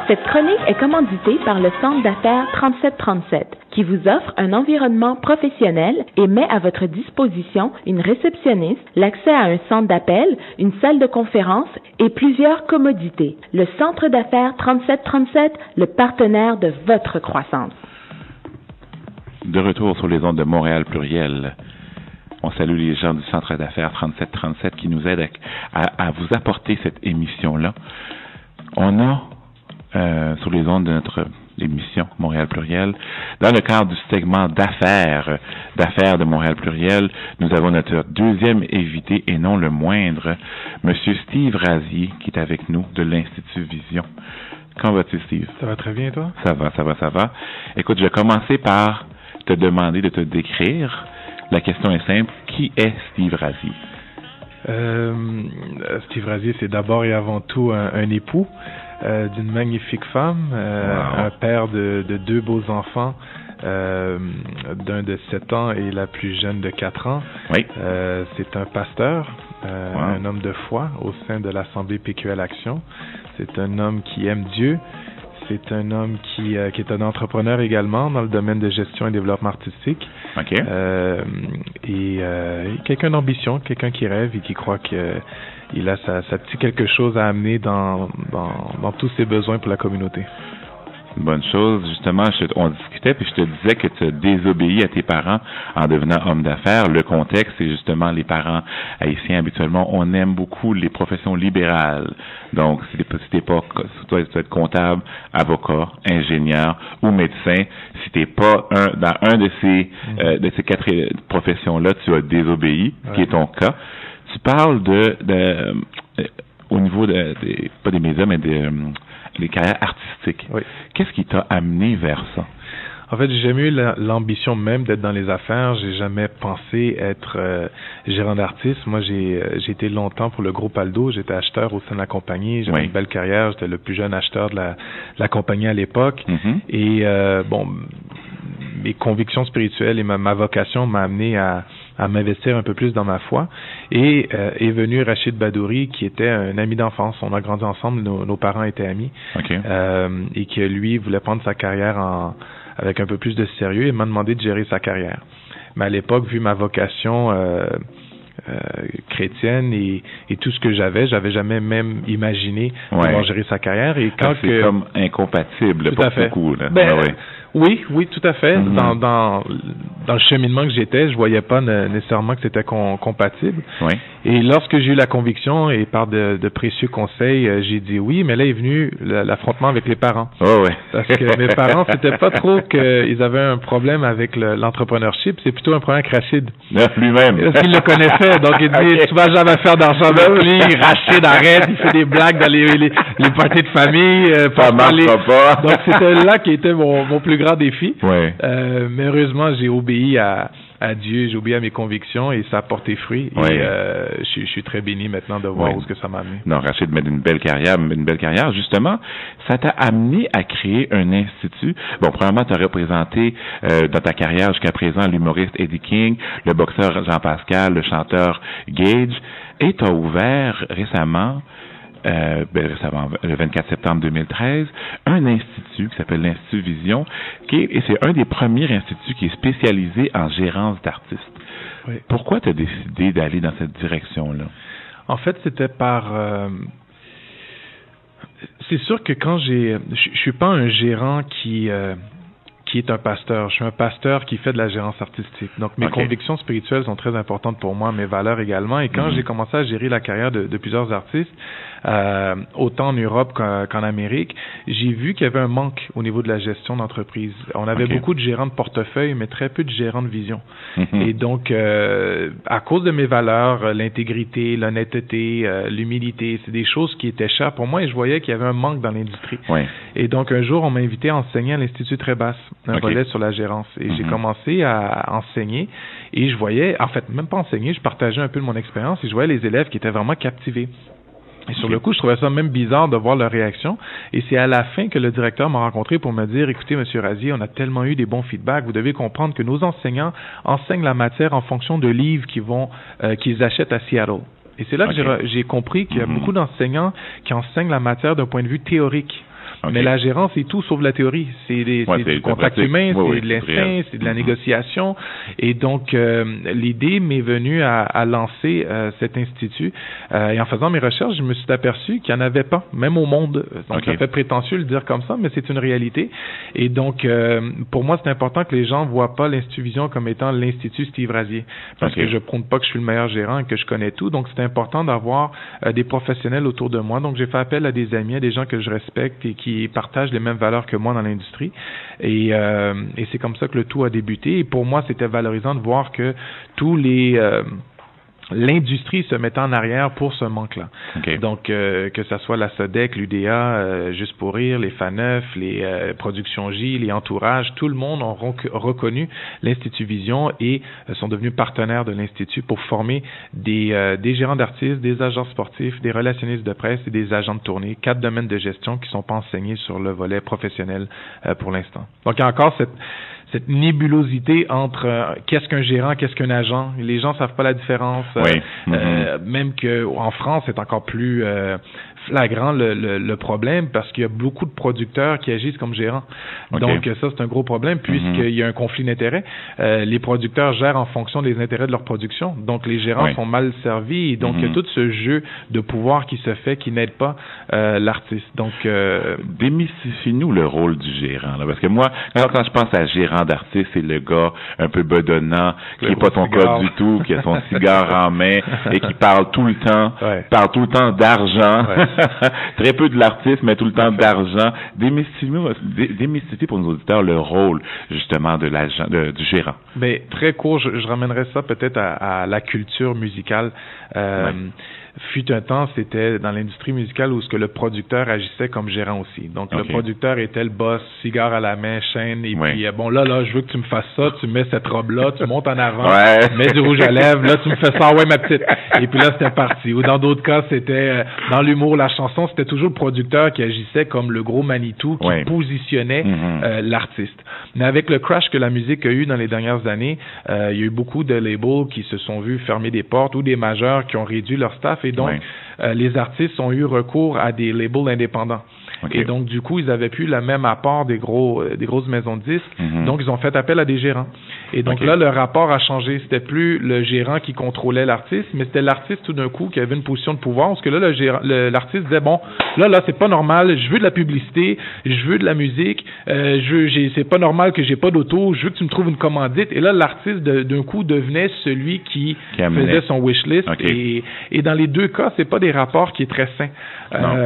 Cette chronique est commanditée par le Centre d'affaires 3737, qui vous offre un environnement professionnel et met à votre disposition une réceptionniste, l'accès à un centre d'appel, une salle de conférence et plusieurs commodités. Le Centre d'affaires 3737, le partenaire de votre croissance. De retour sur les ondes de Montréal Pluriel. On salue les gens du Centre d'affaires 3737 qui nous aident à vous apporter cette émission-là. On a, sur les ondes de notre émission Montréal Pluriel, dans le cadre du segment d'affaires de Montréal Pluriel, nous avons notre deuxième invité et non le moindre, Monsieur Steve Razier, qui est avec nous de l'Institut Vision. Comment vas-tu, Steve? Ça va très bien, toi? Ça va. Écoute, je vais commencer par te demander de te décrire. La question est simple. Qui est Steve Razier? Steve Razier, c'est d'abord et avant tout un époux d'une magnifique femme, un père de deux beaux enfants, d'un de 7 ans et la plus jeune de 4 ans. Oui. C'est un pasteur, un homme de foi au sein de l'Assemblée PQL Action. C'est un homme qui aime Dieu. C'est un homme qui est un entrepreneur également dans le domaine de gestion et développement artistique. OK. Et quelqu'un d'ambition, quelqu'un qui rêve et qui croit qu'il a sa petite quelque chose à amener dans tous ses besoins pour la communauté. Une bonne chose. Justement, on discutait, puis je te disais que tu as désobéi à tes parents en devenant homme d'affaires. Le contexte, c'est justement les parents haïtiens. Habituellement, on aime beaucoup les professions libérales. Donc, si t'es pas, toi, tu dois être comptable, avocat, ingénieur ou médecin. Si t'es pas dans un de ces 4 professions-là, tu as désobéi, ce qui est ton cas. Tu parles au niveau pas des médias, mais des carrières artistiques. Oui. Qu'est-ce qui t'a amené vers ça? En fait, j'ai jamais eu l'ambition même d'être dans les affaires. J'ai jamais pensé être gérant d'artiste. Moi, j'ai été longtemps pour le groupe Aldo. J'étais acheteur au sein de la compagnie. J'avais une belle carrière. J'étais le plus jeune acheteur de la compagnie à l'époque. Mm-hmm. Et mes convictions spirituelles et ma vocation m'a amené à m'investir un peu plus dans ma foi. Et est venu Rachid Badouri, qui était un ami d'enfance. On a grandi ensemble, nos parents étaient amis. Okay. Et que lui voulait prendre sa carrière avec un peu plus de sérieux et m'a demandé de gérer sa carrière. Mais à l'époque, vu ma vocation chrétienne et tout ce que j'avais jamais même imaginé pouvoir gérer sa carrière. Et quand c'est comme incompatible pour beaucoup. Là. Oui, tout à fait. Mm-hmm. Dans le cheminement que j'étais, je voyais pas nécessairement que c'était compatible. Oui. Et lorsque j'ai eu la conviction et par de précieux conseils, j'ai dit oui, mais là est venu l'affrontement avec les parents. Oh oui. Parce que mes parents, c'était pas trop qu'ils avaient un problème avec l'entrepreneurship, c'est plutôt un problème avec Rachid. Lui-même. Parce qu'il le connaissait, donc il dit tu vas jamais faire d'argent avec lui, Rachid arrête, il fait des blagues dans les parties de famille. Ça marche pas. Donc c'était là qui était mon plus grand défi. Ouais. Mais heureusement, j'ai obéi à Dieu, j'ai obéi à mes convictions et ça a porté fruit. Oui. Et je suis très béni maintenant de voir où ce que ça m'a amené. Non, Rachid mène une belle carrière. Justement, ça t'a amené à créer un institut. Bon, premièrement, tu as représenté dans ta carrière jusqu'à présent l'humoriste Eddie King, le boxeur Jean Pascal, le chanteur Gage, et tu as ouvert récemment, le 24 septembre 2013, un institut qui s'appelle l'Institut Vision, et c'est un des premiers instituts qui est spécialisé en gérance d'artistes. Oui. Pourquoi tu as décidé d'aller dans cette direction-là? En fait, c'était c'est sûr que quand je suis pas un gérant qui est un pasteur. Je suis un pasteur qui fait de la gérance artistique. Donc, mes convictions spirituelles sont très importantes pour moi, mes valeurs également. Et quand j'ai commencé à gérer la carrière de plusieurs artistes, autant en Europe qu'en Amérique, j'ai vu qu'il y avait un manque au niveau de la gestion d'entreprise. On avait beaucoup de gérants de portefeuille, mais très peu de gérants de vision. Et donc, à cause de mes valeurs, l'intégrité, l'honnêteté, l'humilité, c'est des choses qui étaient chères pour moi et je voyais qu'il y avait un manque dans l'industrie. Et donc, un jour, on m'a invité à enseigner à l'Institut Trébasse, un volet sur la gérance. Et j'ai commencé à enseigner et je voyais, en fait, même pas enseigner, je partageais un peu de mon expérience et je voyais les élèves qui étaient vraiment captivés. Et sur le coup, je trouvais ça même bizarre de voir leur réaction. Et c'est à la fin que le directeur m'a rencontré pour me dire, écoutez, Monsieur Razier, on a tellement eu des bons feedbacks. Vous devez comprendre que nos enseignants enseignent la matière en fonction de livres qu'ils achètent à Seattle. Et c'est là que j'ai compris qu'il y a beaucoup d'enseignants qui enseignent la matière d'un point de vue théorique. Okay. Mais la gérance, c'est tout sauf la théorie. C'est du contact humain, c'est de l'instinct, c'est de la négociation. Et donc, l'idée m'est venue à lancer cet institut. Et en faisant mes recherches, je me suis aperçu qu'il n'y en avait pas, même au monde. Donc, ça fait prétentieux de le dire comme ça, mais c'est une réalité. Et donc, pour moi, c'est important que les gens ne voient pas l'Institut Vision comme étant l'Institut Steve Razier. Parce que je ne prône pas que je suis le meilleur gérant et que je connais tout. Donc, c'est important d'avoir des professionnels autour de moi. Donc, j'ai fait appel à des amis, à des gens que je respecte et qui partagent les mêmes valeurs que moi dans l'industrie. Et c'est comme ça que le tout a débuté. Et pour moi, c'était valorisant de voir que tous les... l'industrie se mettait en arrière pour ce manque-là. Okay. Donc, que ça soit la SODEC, l'UDA, Juste pour rire, les FANEF, les Productions J, les Entourages, tout le monde ont reconnu l'Institut Vision et sont devenus partenaires de l'Institut pour former des gérants d'artistes, des agents sportifs, des relationnistes de presse et des agents de tournée, 4 domaines de gestion qui ne sont pas enseignés sur le volet professionnel pour l'instant. Donc, il y a encore cette nébulosité entre qu'est-ce qu'un gérant, qu'est-ce qu'un agent. Les gens savent pas la différence. Oui. Même que en France, c'est encore plus flagrant le problème parce qu'il y a beaucoup de producteurs qui agissent comme gérants. Okay. Donc ça, c'est un gros problème puisqu'il y a un conflit d'intérêts. Les producteurs gèrent en fonction des intérêts de leur production. Donc les gérants sont mal servis. Et donc il y a tout ce jeu de pouvoir qui se fait qui n'aide pas l'artiste. Donc démystifie-nous le rôle du gérant. Là, parce que moi, quand je pense à gérant d'artiste, c'est le gars un peu bedonnant, qui n'est pas ton cas du tout, qui a son cigare en main et qui parle tout le temps d'argent. Très peu de l'artiste, mais tout le temps d'argent. Démystifier pour nos auditeurs le rôle, justement, du gérant. Mais très court, je ramènerais ça peut-être à la culture musicale. Fut un temps, c'était dans l'industrie musicale où ce que le producteur agissait comme gérant aussi. Donc, le producteur était le boss, cigare à la main, chaîne, et puis, bon, là, je veux que tu me fasses ça, tu mets cette robe-là, tu montes en avant, mets du rouge à lèvres, là, tu me fais ça, ma petite. Et puis là, c'était parti. Ou dans d'autres cas, c'était, dans l'humour, la chanson, c'était toujours le producteur qui agissait comme le gros Manitou, qui positionnait l'artiste. Mais avec le crash que la musique a eu dans les dernières années, il y a eu beaucoup de labels qui se sont vus fermer des portes ou des majeurs qui ont réduit leur staff. Et donc, les artistes ont eu recours à des labels indépendants. Et donc, du coup, ils n'avaient plus le même apport des grosses maisons de disques. Donc, ils ont fait appel à des gérants. Et donc là, le rapport a changé. C'était plus le gérant qui contrôlait l'artiste, mais c'était l'artiste tout d'un coup qui avait une position de pouvoir. Parce que là, l'artiste disait, bon, là, c'est pas normal. Je veux de la publicité. Je veux de la musique. C'est pas normal que j'ai pas d'auto. Je veux que tu me trouves une commandite. Et là, l'artiste, d'un coup, devenait celui qui faisait son wish list. Et dans les deux cas, c'est pas des rapports qui est très sains.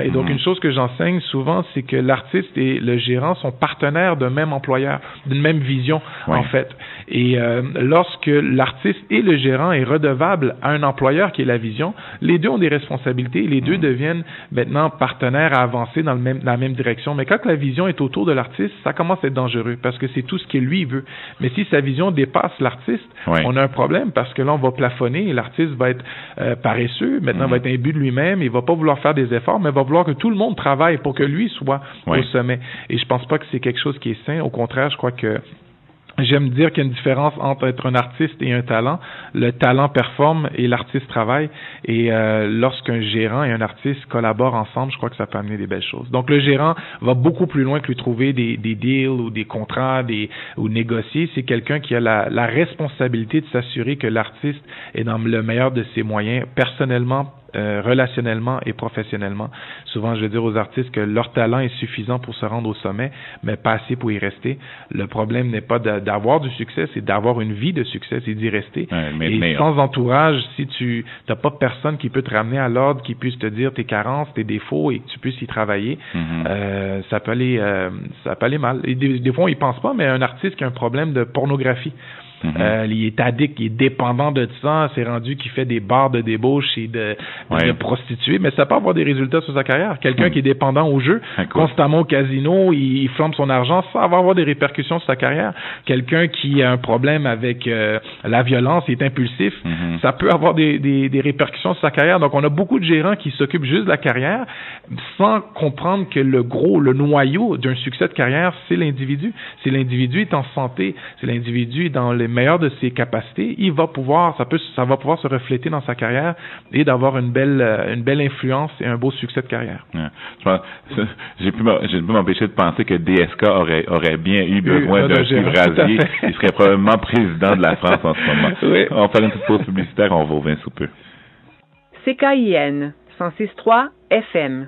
Et donc, une chose que j'enseigne souvent, c'est que l'artiste et le gérant sont partenaires d'un même employeur, d'une même vision, en fait. Et lorsque l'artiste et le gérant est redevable à un employeur qui est la vision, les deux ont des responsabilités, les deux deviennent maintenant partenaires à avancer dans la même direction. Mais quand la vision est autour de l'artiste, ça commence à être dangereux parce que c'est tout ce que lui veut. Mais si sa vision dépasse l'artiste, on a un problème parce que là, on va plafonner et l'artiste va être paresseux, maintenant va être imbu de lui-même, il va pas vouloir faire des efforts, mais va vouloir que tout le monde travaille pour que lui soit au sommet. Et je pense pas que c'est quelque chose qui est sain. Au contraire, je crois que j'aime dire qu'il y a une différence entre être un artiste et un talent. Le talent performe et l'artiste travaille. Et lorsqu'un gérant et un artiste collaborent ensemble, je crois que ça peut amener des belles choses. Donc, le gérant va beaucoup plus loin que lui trouver des deals ou des contrats ou négocier. C'est quelqu'un qui a la responsabilité de s'assurer que l'artiste est dans le meilleur de ses moyens, personnellement, relationnellement et professionnellement. Souvent, je veux dire aux artistes que leur talent est suffisant pour se rendre au sommet, mais pas assez pour y rester. Le problème n'est pas d'avoir du succès, c'est d'avoir une vie de succès, c'est d'y rester. Mais sans entourage, si tu n'as pas personne qui peut te ramener à l'ordre, qui puisse te dire tes carences, tes défauts et que tu puisses y travailler, ça peut aller mal. Et des fois, on y pense pas, mais un artiste qui a un problème de pornographie, il est addict, il est dépendant de ça, c'est rendu qu'il fait des bars de débauche et de prostituées, mais ça peut avoir des résultats sur sa carrière. Quelqu'un qui est dépendant au jeu, constamment au casino, il flambe son argent, ça va avoir des répercussions sur sa carrière. Quelqu'un qui a un problème avec la violence, il est impulsif, ça peut avoir des répercussions sur sa carrière. Donc, on a beaucoup de gérants qui s'occupent juste de la carrière sans comprendre que le noyau d'un succès de carrière, c'est l'individu. Si l'individu est en santé, si l'individu est dans les le meilleur de ses capacités, ça va pouvoir se refléter dans sa carrière et d'avoir une belle influence et un beau succès de carrière. Ouais. J'ai pu m'empêcher de penser que DSK aurait bien eu besoin d'un Steve Rasier. Il serait probablement président de la France en ce moment. Oui. On va faire une petite pause publicitaire, on revient sous peu. CKIN 106.3 FM.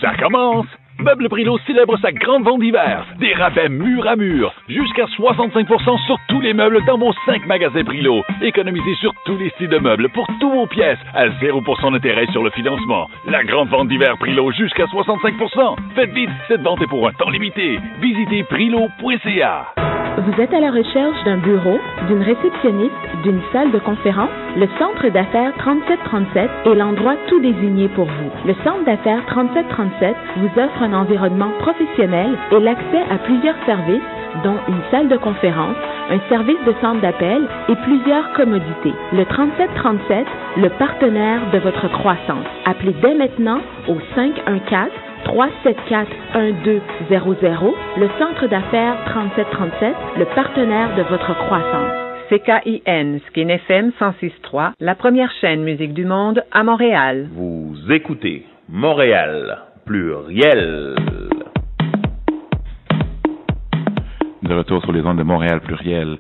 Ça commence! Meubles Brilo célèbre sa grande vente d'hiver. Des rabais mur à mur. Jusqu'à 65% sur tous les meubles dans vos 5 magasins Brilo. Économisez sur tous les styles de meubles pour tous vos pièces à 0% d'intérêt sur le financement. La grande vente d'hiver Brilo jusqu'à 65%. Faites vite, cette vente est pour un temps limité. Visitez brilo.ca. Vous êtes à la recherche d'un bureau, d'une réceptionniste, d'une salle de conférence? Le Centre d'affaires 3737 est l'endroit tout désigné pour vous. Le Centre d'affaires 3737 vous offre un environnement professionnel et l'accès à plusieurs services, dont une salle de conférence, un service de centre d'appel et plusieurs commodités. Le 3737, le partenaire de votre croissance. Appelez dès maintenant au 514-374-1200, le Centre d'affaires 3737, le partenaire de votre croissance. CKIN Skin FM 106.3, la première chaîne musique du monde à Montréal. Vous écoutez Montréal Pluriel. De retour sur les ondes de Montréal Pluriel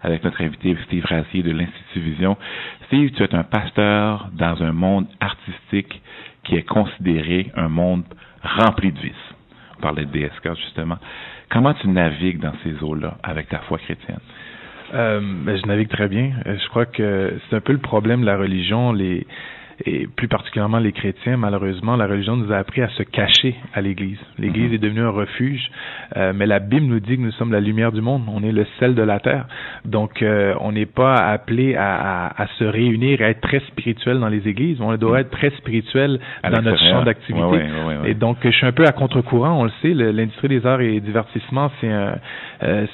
avec notre invité Steve Rasier de l'Institut Vision. Steve, tu es un pasteur dans un monde artistique qui est considéré un monde rempli de vices. On parlait de DSK justement. Comment tu navigues dans ces eaux-là avec ta foi chrétienne? Je navigue très bien. Je crois que c'est un peu le problème de la religion, et plus particulièrement les chrétiens. Malheureusement, la religion nous a appris à se cacher à l'Église. L'Église est devenue un refuge, mais la Bible nous dit que nous sommes la lumière du monde. On est le sel de la terre. Donc, on n'est pas appelé à se réunir, à être très spirituel dans les églises. On doit être très spirituel dans notre champ d'activité. Ouais. Et donc, je suis un peu à contre-courant. On le sait, l'industrie des arts et divertissements, c'est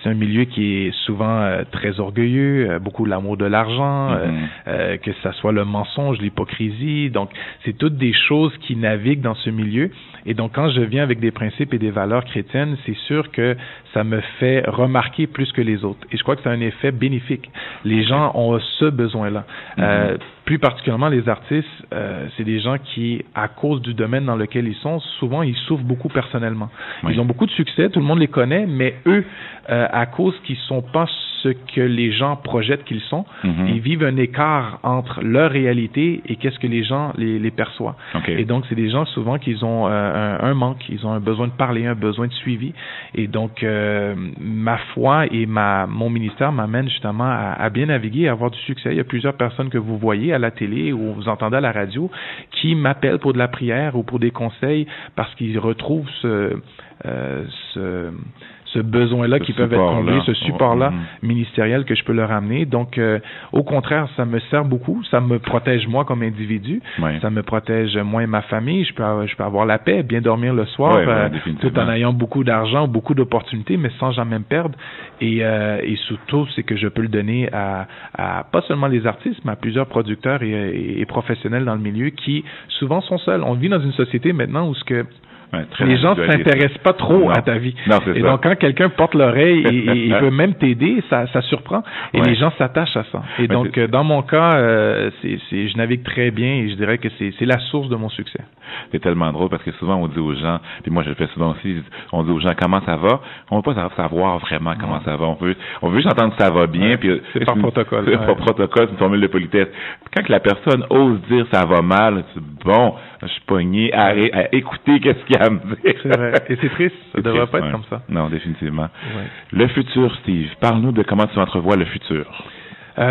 un milieu qui est souvent très orgueilleux, beaucoup de l'amour de l'argent, que ça soit le mensonge, l'hypocrisie. Donc, c'est toutes des choses qui naviguent dans ce milieu. Et donc, quand je viens avec des principes et des valeurs chrétiennes, c'est sûr que ça me fait remarquer plus que les autres. Et je crois que c'est un effet bénéfique. Les gens ont ce besoin-là. Plus particulièrement les artistes, c'est des gens qui, à cause du domaine dans lequel ils sont, souvent, ils souffrent beaucoup personnellement. Oui. Ils ont beaucoup de succès, tout le monde les connaît, mais eux, à cause qu'ils sont pas ce que les gens projettent qu'ils sont, ils vivent un écart entre leur réalité et qu'est-ce que les gens les perçoivent. Okay. Et donc, c'est des gens souvent qui ont un manque, ils ont un besoin de parler, un besoin de suivi. Et donc, ma foi et mon ministère m'amènent justement à bien naviguer, à avoir du succès. Il y a plusieurs personnes que vous voyez à la télé ou vous entendez à la radio qui m'appellent pour de la prière ou pour des conseils parce qu'ils retrouvent ce besoin-là qui peuvent être comblés, ce support-là ministériel que je peux leur amener. Donc, au contraire, ça me sert beaucoup. Ça me protège moi comme individu. Oui. Ça me protège moi et ma famille. Je peux avoir la paix, bien dormir le soir, tout en ayant beaucoup d'argent, beaucoup d'opportunités, mais sans jamais me perdre. Et surtout, c'est que je peux le donner à pas seulement les artistes, mais à plusieurs producteurs et professionnels dans le milieu qui souvent sont seuls. On vit dans une société maintenant où les gens ne s'intéressent pas trop à ta vie. Non, et donc, quand quelqu'un porte l'oreille et veut même t'aider, ça surprend. Et les gens s'attachent à ça. Et donc, dans mon cas, je navigue très bien et je dirais que c'est la source de mon succès. C'est tellement drôle parce que souvent, on dit aux gens, puis moi, je le fais souvent aussi, on dit aux gens comment ça va. On ne veut pas savoir vraiment comment ça va. On veut juste entendre ça va bien. Puis c'est par protocole. C'est par protocole, c'est une formule de politesse. Quand la personne ose dire ça va mal, c'est bon, je suis pogné à écouter qu'est-ce qu'il y a à me dire. C'est vrai. Et c'est triste. Ça ne devrait pas être comme ça. Non, définitivement. Ouais. Le futur, Steve. Parle-nous de comment tu entrevois le futur.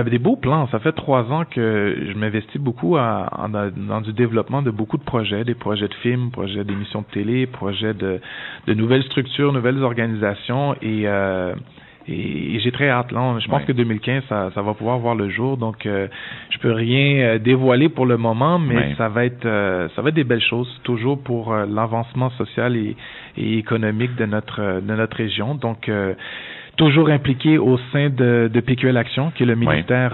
Des beaux plans. Ça fait 3 ans que je m'investis beaucoup dans du développement de beaucoup de projets, des projets de films, projets d'émissions de télé, projets de nouvelles structures, nouvelles organisations et j'ai très hâte. Là, je pense que 2015, ça va pouvoir voir le jour. Donc, je peux rien dévoiler pour le moment, mais ça va être des belles choses, toujours pour l'avancement social et économique de notre région. Donc, toujours impliqué au sein de PQL Action, qui est le ministère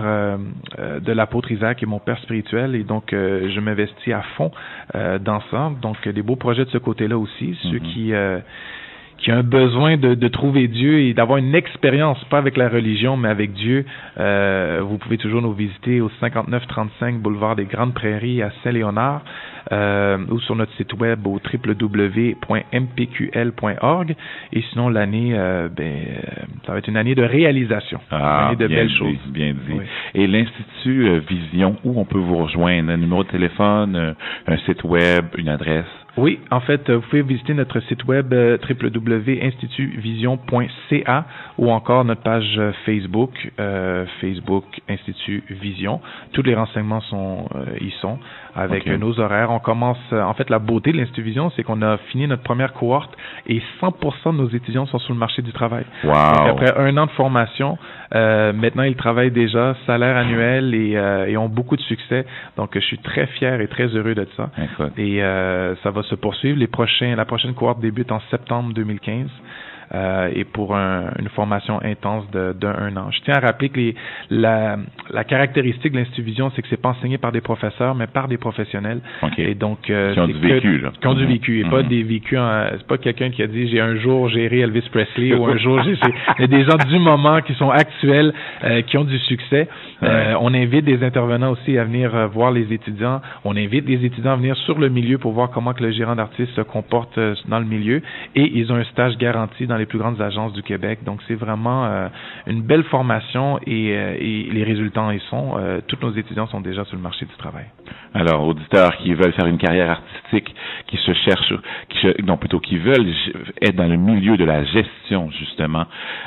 de l'apôtre Isaac et mon père spirituel. Et donc, je m'investis à fond dans ça. Donc, des beaux projets de ce côté-là aussi. Ceux a un besoin de trouver Dieu et d'avoir une expérience, pas avec la religion, mais avec Dieu, vous pouvez toujours nous visiter au 5935 boulevard des Grandes Prairies à Saint-Léonard, ou sur notre site web au www.mpql.org. Et sinon, l'année, ça va être une année de réalisation, une année de belles choses. Bien dit. Oui. Et l'Institut Vision, où on peut vous rejoindre? Un numéro de téléphone, un site web, une adresse? Oui, en fait, vous pouvez visiter notre site web www.institutvision.ca ou encore notre page Facebook, Facebook Institut Vision. Tous les renseignements y sont avec nos horaires. On commence, en fait, la beauté de l'Institut Vision, c'est qu'on a fini notre première cohorte et 100% de nos étudiants sont sur le marché du travail. Wow. Donc, après 1 an de formation, maintenant ils travaillent déjà, salaire annuel et ont beaucoup de succès. Donc, je suis très fier et très heureux de ça. Écoute. Et ça va se poursuivre. La prochaine cohorte débute en septembre 2015. Et pour une formation intense d'un an. Je tiens à rappeler que la caractéristique de l'Institut Vision, c'est que c'est pas enseigné par des professeurs, mais par des professionnels. Okay. Et donc, qui ont du vécu, là. Qui ont du vécu, et pas des vécus. C'est pas quelqu'un qui a dit j'ai un jour géré Elvis Presley ou un jour il y a des gens du moment qui sont actuels, qui ont du succès. On invite des intervenants aussi à venir voir les étudiants. On invite des étudiants à venir sur le milieu pour voir comment que le gérant d'artiste se comporte dans le milieu. Et ils ont un stage garanti dans les plus grandes agences du Québec. Donc, c'est vraiment une belle formation et les résultats y sont. Tous nos étudiants sont déjà sur le marché du travail. Alors, auditeurs qui veulent faire une carrière artistique, qui veulent être dans le milieu de la gestion, justement,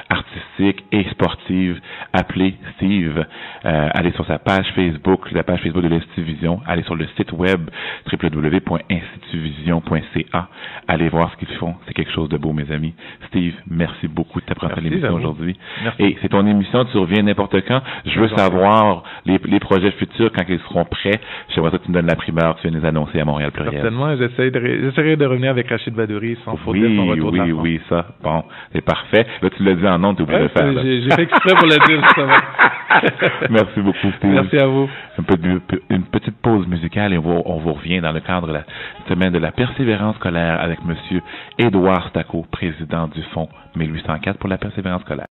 artistique et sportive, appelez Steve. Allez sur sa page Facebook, la page Facebook de l'Institut Vision. Allez sur le site web www.institutvision.ca. Allez voir ce qu'ils font. C'est quelque chose de beau, mes amis. Steve, merci beaucoup de t'apprendre à l'émission aujourd'hui. Et c'est ton émission, tu reviens n'importe quand. Je veux savoir les projets futurs quand ils seront prêts. J'aimerais que tu me donnes la primeur, tu viens les annoncer à Montréal Pluriel. Certainement, j'essaierai de revenir avec Rachid Badouri sans faute de son retour de la France. Oui, ça. Bon, c'est parfait. Là, tu l'as dit en nom, tu es obligé de le faire. J'ai fait exprès pour le dire, justement. Merci beaucoup, Steve. Merci à vous. Une petite pause musicale et on vous revient dans le cadre de la semaine de la persévérance scolaire avec Monsieur Édouard Stacco, président du Fonds 1804 pour la persévérance scolaire.